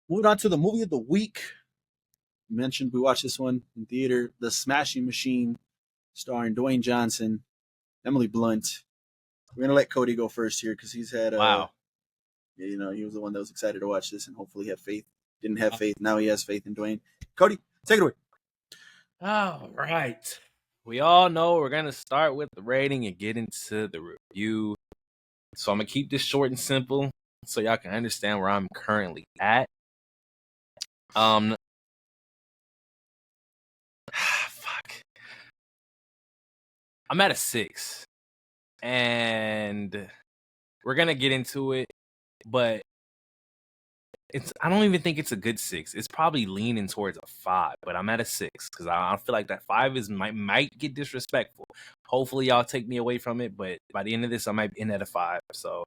Moving on to the movie of the week. Mentioned we watched this one in theater, The Smashing Machine, starring Dwayne Johnson, Emily Blunt. We're gonna let Cody go first here because he's had Wow. he was the one that was excited to watch this and hopefully have faith. Didn't have faith, now he has faith in Dwayne. Cody, take it away. All right. We all know we're going to start with the rating and get into the review. So I'm going to keep this short and simple so y'all can understand where I'm currently at. Fuck. I'm at a 6. And we're going to get into it, but I don't even think it's a good 6. It's probably leaning towards a 5, but I'm at a 6 because I feel like that 5 might get disrespectful. Hopefully, y'all take me away from it, but by the end of this, I might end at a 5. So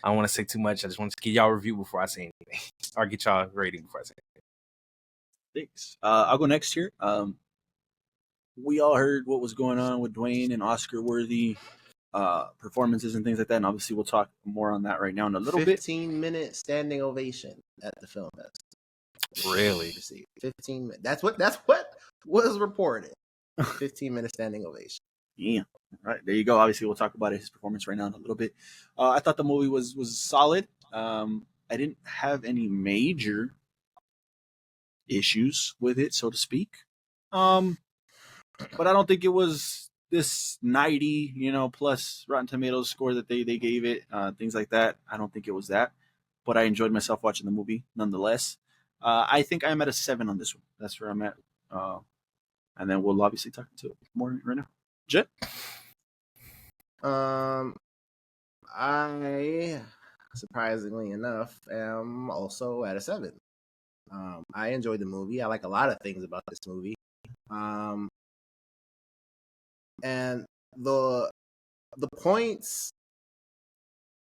I don't want to say too much. I just want to get y'all a review before I say anything, or get y'all a rating before I say anything. Thanks. I'll go next here. We all heard what was going on with Dwayne and Oscar-worthy performances and things like that, and obviously we'll talk more on that right now in a little 15-minute standing ovation at the film festival. Really? 15 minutes. That's what was reported. 15-minute standing ovation. Yeah. All right, there you go. Obviously, we'll talk about his performance right now in a little bit. I thought the movie was solid. I didn't have any major issues with it, so to speak. But I don't think it was this 90, plus Rotten Tomatoes score that they gave it, things like that. I don't think it was that. But I enjoyed myself watching the movie nonetheless. I think I'm at a 7 on this one. That's where I'm at. And then we'll obviously talk to it more right now. Jet? I, surprisingly enough, am also at a 7. I enjoyed the movie. I like a lot of things about this movie. And the points,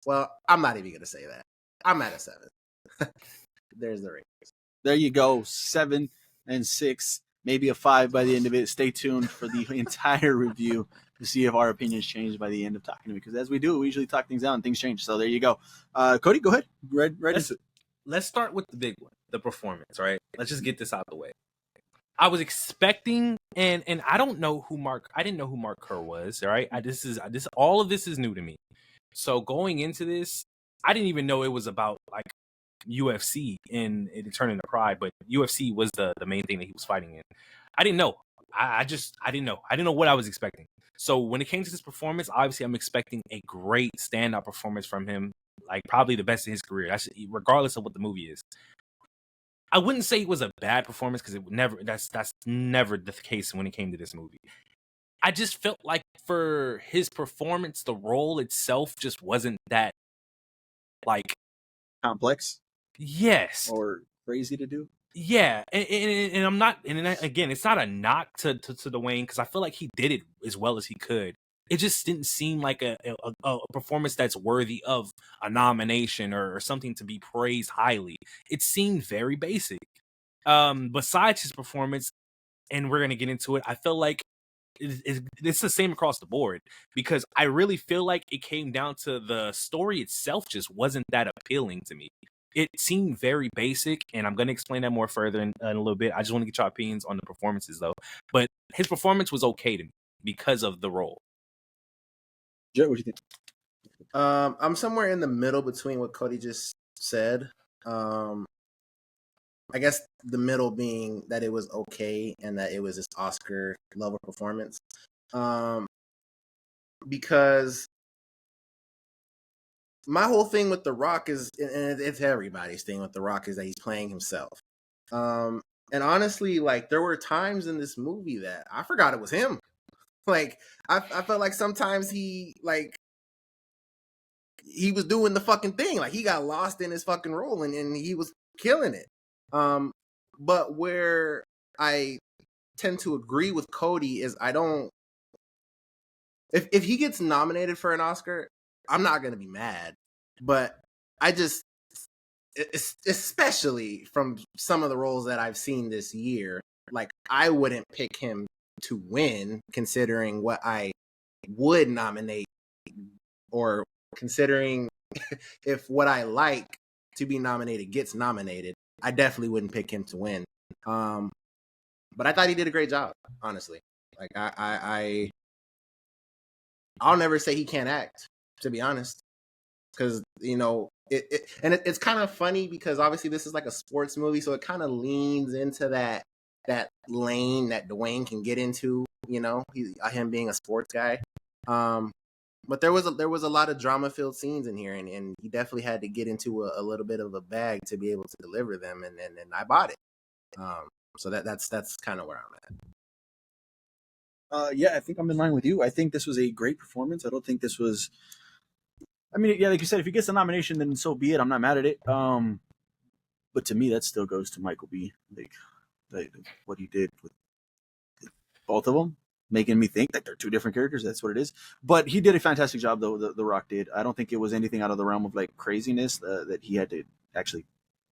well, I'm not even going to say that. I'm at a 7. There's the ratings. There you go. 7 and 6, maybe a 5 by the end of it. Stay tuned for the entire review to see if our opinions change by the end of talking to me. Because as we do, we usually talk things out and things change. So there you go. Cody, go ahead. Let's start with the big one, the performance, right? Let's just get this out of the way. I was expecting, and I didn't know who Mark Kerr was, right? All of this is new to me. So going into this, I didn't even know it was about like UFC in Turning to Pride, but UFC was the main thing that he was fighting in. I didn't know. I didn't know. I didn't know what I was expecting. So when it came to this performance, obviously I'm expecting a great standout performance from him, like probably the best in his career. That's regardless of what the movie is. I wouldn't say it was a bad performance because that's never the case when it came to this movie. I just felt like for his performance, the role itself just wasn't that like complex. Yes. Or crazy to do. Yeah, and I'm not, and again, it's not a knock to Dwayne because I feel like he did it as well as he could. It just didn't seem like a performance that's worthy of a nomination or something to be praised highly. It seemed very basic. Besides his performance, and we're gonna get into it, I feel like it's the same across the board because I really feel like it came down to the story itself just wasn't that appealing to me. It seemed very basic, and I'm going to explain that more further in a little bit. I just want to get your opinions on the performances, though. But his performance was okay to me because of the role. Joe, what do you think? I'm somewhere in the middle between what Cody just said. I guess the middle being that it was okay and that it was this Oscar-level performance. Because my whole thing with The Rock is, and it's everybody's thing with The Rock, is that he's playing himself. And honestly, like, there were times in this movie that I forgot it was him. Like, I felt like sometimes he was doing the fucking thing. Like, he got lost in his fucking role and he was killing it. But where I tend to agree with Cody is if he gets nominated for an Oscar, I'm not going to be mad, but I just, especially from some of the roles that I've seen this year, like, I wouldn't pick him to win considering what I would nominate, or considering if what I like to be nominated gets nominated. I definitely wouldn't pick him to win. But I thought he did a great job, honestly. Like I'll never say he can't act, to be honest, because it's kind of funny because obviously this is like a sports movie, so it kind of leans into that lane that Dwayne can get into. Him being a sports guy. But there was a lot of drama filled scenes in here, and he definitely had to get into a little bit of a bag to be able to deliver them, and I bought it. So that's kind of where I'm at. Yeah, I think I'm in line with you. I think this was a great performance. I don't think this was. I mean, yeah, like you said, if he gets a nomination, then so be it. I'm not mad at it. But to me, that still goes to Michael B. Like what he did with both of them, making me think that they're two different characters. That's what it is. But he did a fantastic job, though. The Rock did. I don't think it was anything out of the realm of like craziness that he had to actually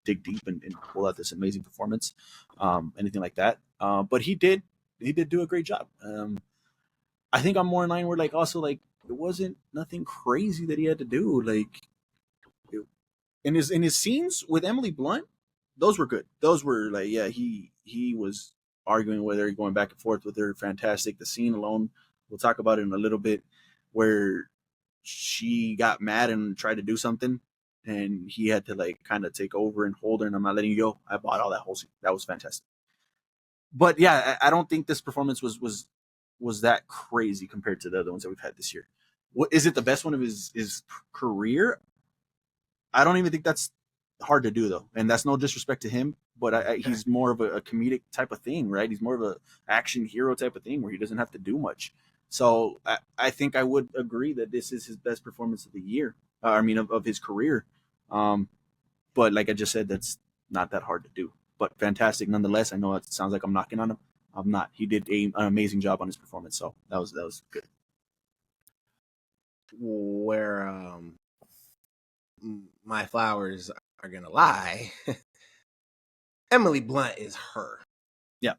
dig deep and pull out this amazing performance, anything like that. But he did do a great job. I think I'm more in line where like also like it wasn't nothing crazy that he had to do. Like in his scenes with Emily Blunt, those were good. Those were like yeah, he was arguing with her, going back and forth with her. Fantastic. The scene alone, we'll talk about it in a little bit, where she got mad and tried to do something, and he had to like kind of take over and hold her. And I'm not letting you go. I bought all that whole scene. That was fantastic. But yeah, I don't think this performance was that crazy compared to the other ones that we've had this year. What is it the best one of his career? I don't even think that's hard to do though, and that's no disrespect to him, but he's more of a comedic type of thing, right? He's more of a action hero type of thing where he doesn't have to do much. So I think I would agree that this is his best performance of the year. I mean, of his career. But like I just said, that's not that hard to do. But fantastic nonetheless. I know it sounds like I'm knocking on him. I'm not. He did an amazing job on his performance, so that was good. Where my flowers are gonna lie, Emily Blunt is her. Yeah.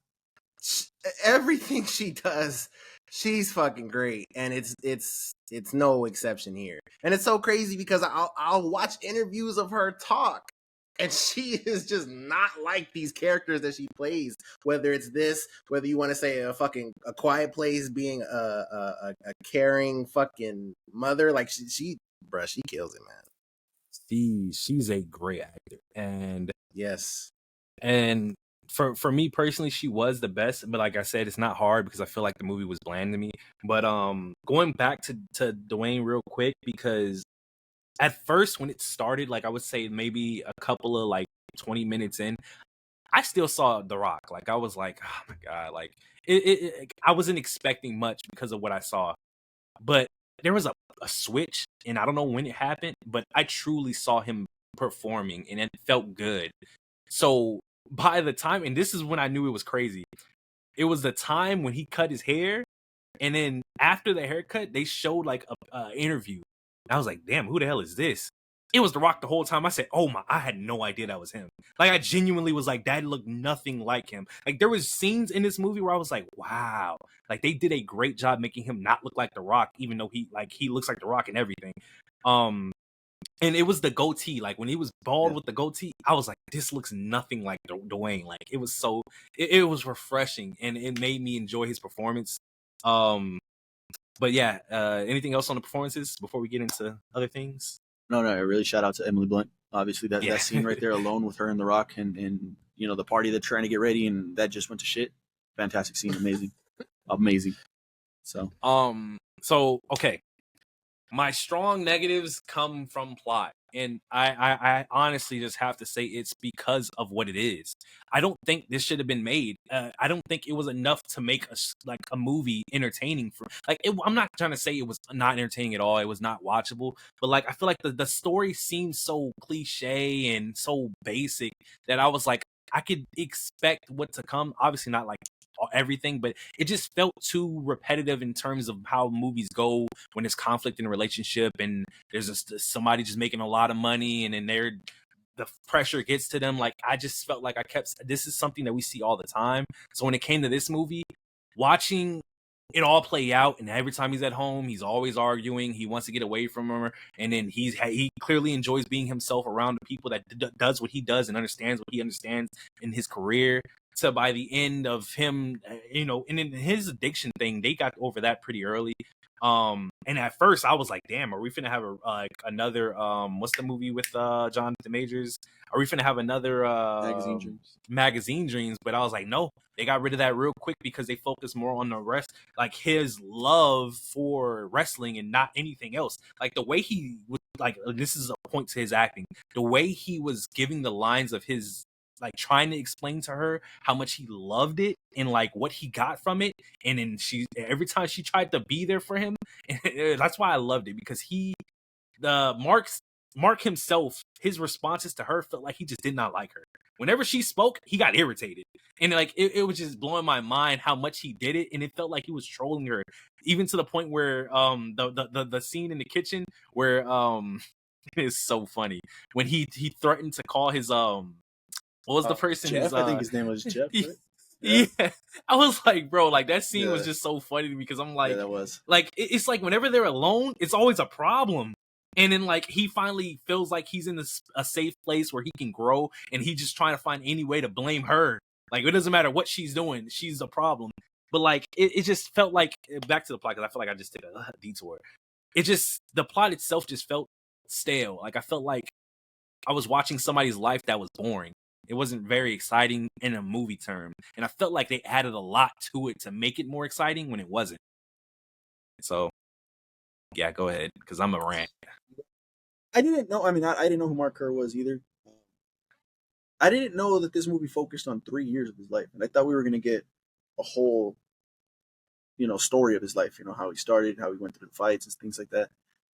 Everything she does, she's fucking great, and it's no exception here. And it's so crazy because I'll watch interviews of her talk, and she is just not like these characters that she plays. Whether it's this, whether you want to say a Quiet Place, being a caring fucking mother, like she kills it, man. She's a great actor, and yes, and for me personally, she was the best. But like I said, it's not hard because I feel like the movie was bland to me. But going back to Dwayne real quick, because at first when it started, like I would say maybe a couple of like 20 minutes in, I still saw The Rock. Like I was like, oh my god, like I wasn't expecting much because of what I saw. But there was a switch, and I don't know when it happened, but I truly saw him performing, and it felt good. So by the time, and this is when I knew it was crazy, it was the time when he cut his hair, and then after the haircut, they showed like a interview. And I was like, damn, who the hell is this? It was The Rock the whole time. I said, oh my, I had no idea that was him. Like I genuinely was like, that looked nothing like him. Like there was scenes in this movie where I was like, wow, like they did a great job making him not look like The Rock, even though he looks like The Rock and everything. And it was the goatee. Like when he was bald with the goatee, I was like, this looks nothing like Dwayne. Like it was so, it was refreshing, and it made me enjoy his performance. But yeah, anything else on the performances before we get into other things? No, I really shout out to Emily Blunt. Obviously, that scene right there alone with her and The Rock, and the party they're trying to get ready, and that just went to shit. Fantastic scene, amazing. So okay. My strong negatives come from plot, and I honestly just have to say it's because of what it is. I don't think this should have been made. I don't think it was enough to make a movie entertaining. I'm not trying to say it was not entertaining at all. It was not watchable, but like I feel like the story seems so cliche and so basic that I was like, I could expect what to come. Obviously, not like everything, but it just felt too repetitive in terms of how movies go when there's conflict in a relationship and there's somebody just making a lot of money, and then the pressure gets to them. Like I just felt like this is something that we see all the time. So when it came to this movie, watching it all play out, and every time he's at home, he's always arguing. He wants to get away from her, and then he clearly enjoys being himself around the people that does what he does and understands what he understands in his career. So by the end of him, and in his addiction thing, they got over that pretty early. And at first I was like, damn, are we finna have another what's the movie with Jonathan Majors? Are we finna have another magazine dreams? But I was like, no, they got rid of that real quick because they focused more on the rest, like his love for wrestling and not anything else. Like the way he was, like, this is a point to his acting, the way he was giving the lines of his, like, trying to explain to her how much he loved it and like what he got from it. And then every time she tried to be there for him, that's why I loved it, because Mark himself, his responses to her felt like he just did not like her. Whenever she spoke, he got irritated. And like it was just blowing my mind how much he did it, and it felt like he was trolling her, even to the point where the scene in the kitchen where it is so funny when he threatened to call his what was the person? Jeff, I think his name was Jeff. Right? Yeah. I was like, bro, like that scene was just so funny to me, because I'm like, that was like it's like whenever they're alone, it's always a problem. And then like he finally feels like he's in a safe place where he can grow, and he just trying to find any way to blame her. Like it doesn't matter what she's doing, she's a problem. But like it just felt like, back to the plot, because I feel like I just took a detour. The plot itself just felt stale. Like I felt like I was watching somebody's life that was boring. It wasn't very exciting in a movie term. And I felt like they added a lot to it to make it more exciting when it wasn't. So, yeah, go ahead, because I'm a rant. I didn't know. I mean, I didn't know who Mark Kerr was either. I didn't know that this movie focused on 3 years of his life. And I thought we were going to get a whole, story of his life, how he started, how he went through the fights and things like that.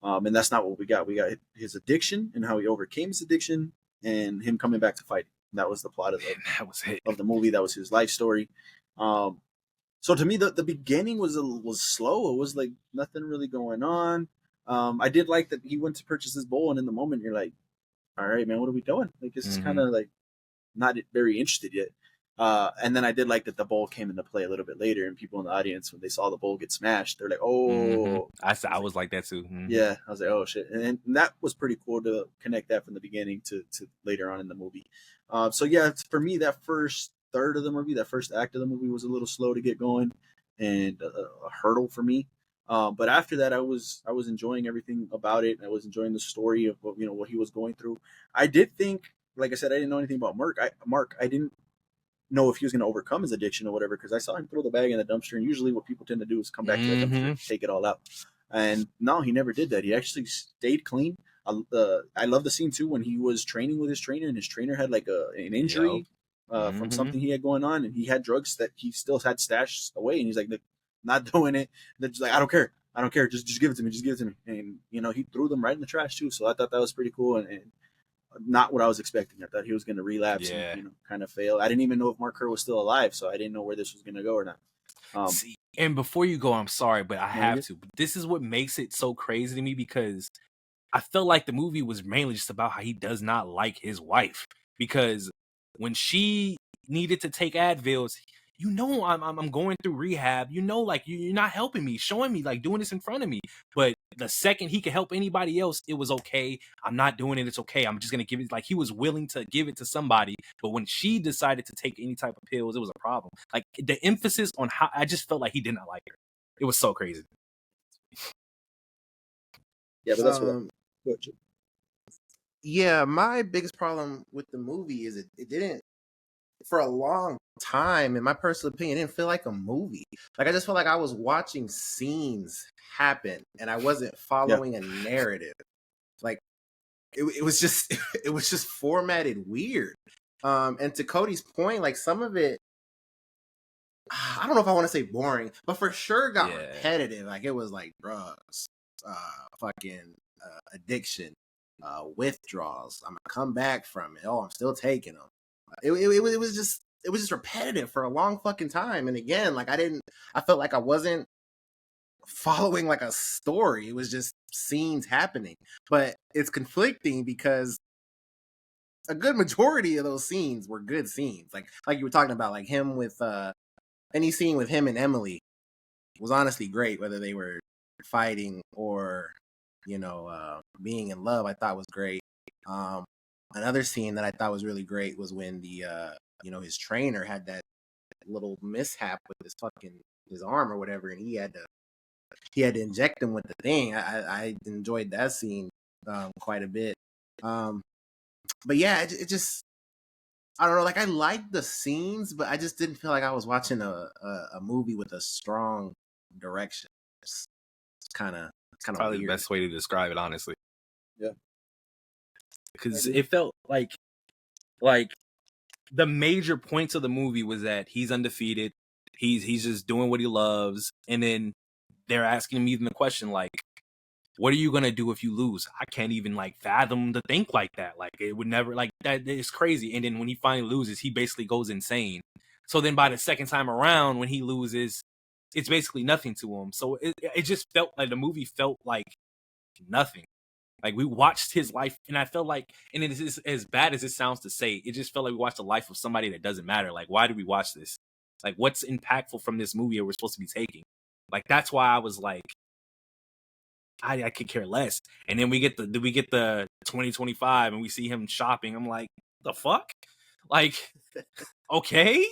And that's not what we got. We got his addiction and how he overcame his addiction and him coming back to fighting. That was the plot of the movie. That was his life story. So to me, the beginning was slow. It was like nothing really going on. I did like that he went to purchase this bowl, and in the moment you're like, all right, man, what are we doing? Like, this is kind of like not very interested yet. And then I did like that the bowl came into play a little bit later, and people in the audience, when they saw the bowl get smashed, they're like, oh. I was like that too. Yeah, I was like, oh shit. And that was pretty cool to connect that from the beginning to later on in the movie. So yeah, for me, that first third of the movie, that first act of the movie was a little slow to get going, and a hurdle for me. But after that, I was enjoying everything about it. I was enjoying the story of what he was going through. I did think, like I said, I didn't know anything about Mark. I didn't know if he was going to overcome his addiction or whatever, because I saw him throw the bag in the dumpster, and usually what people tend to do is come back to the dumpster and take it all out. And no, he never did that. He actually stayed clean. I love the scene too when he was training with his trainer, and his trainer had like an injury from something he had going on, and he had drugs that he still had stashed away, and he's like, not doing it. They're just like, I don't care. Just give it to me. And he threw them right in the trash too. So I thought that was pretty cool, and not what I was expecting. I thought he was going to relapse and kind of fail. I didn't even know if Mark Kerr was still alive, so I didn't know where this was going to go or not. See, and before you go, I'm sorry, but I have to. But this is what makes it so crazy to me, because I felt like the movie was mainly just about how he does not like his wife. Because when she needed to take Advils, I'm going through rehab. Like you're not helping me, showing me, like doing this in front of me. But the second he could help anybody else, it was okay. I'm not doing it. It's okay. I'm just gonna give it. Like he was willing to give it to somebody. But when she decided to take any type of pills, it was a problem. Like the emphasis on how, I just felt like he did not like her. It was so crazy. Yeah, but that's what. Yeah, my biggest problem with the movie is it didn't, for a long time, in my personal opinion, it didn't feel like a movie. Like I just felt like I was watching scenes happen, and I wasn't following a narrative. Like it was just formatted weird. And to Cody's point, like some of it, I don't know if I want to say boring, but for sure got repetitive. Like it was like drugs, fucking addiction, withdrawals. I'm gonna come back from it. Oh, I'm still taking them. It was just repetitive for a long fucking time. And again, like I felt like I wasn't following like a story. It was just scenes happening. But it's conflicting because a good majority of those scenes were good scenes. Like you were talking about, like him with any scene with him and Emily, was honestly great, whether they were fighting or being in love. I thought was great. Another scene that I thought was really great was when the his trainer had that little mishap with his arm or whatever, and he had to inject him with the thing. I enjoyed that scene quite a bit. But yeah, it just, I don't know. Like, I liked the scenes, but I just didn't feel like I was watching a movie with a strong direction. It's kind of Probably weird. the best way to describe it, honestly. Yeah. Because it felt like the major points of the movie was that he's undefeated. He's just doing what he loves. And then they're asking him even the question, like, what are you going to do if you lose? I can't even like fathom to think like that. Like, it would never, like, that is crazy. And then when he finally loses, he basically goes insane. So then by the second time around, when he loses, it's basically nothing to him. So it just felt like the movie felt like nothing. Like, we watched his life, and I felt like, and it is as bad as it sounds to say, it just felt like we watched the life of somebody that doesn't matter. Like, why did we watch this? Like, what's impactful from this movie are we supposed to be taking? Like, that's why I was like, I could care less. And then we get the 2025 and we see him shopping. I'm like, the fuck? Like, okay.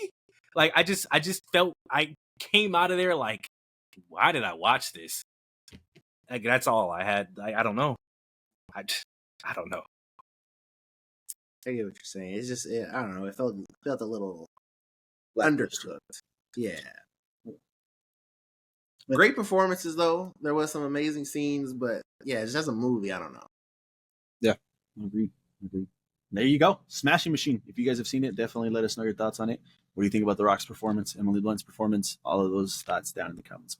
Like, I just felt, I came out of there like, why did I watch this? Like, that's all I had. I don't know. I don't know. I get what you're saying. It's just, I don't know. It felt a little undercooked. Yeah. Great performances though. There was some amazing scenes, but yeah, it's just a movie. I don't know. Yeah, agreed. There you go, Smashing Machine. If you guys have seen it, definitely let us know your thoughts on it. What do you think about The Rock's performance, Emily Blunt's performance? All of those thoughts down in the comments.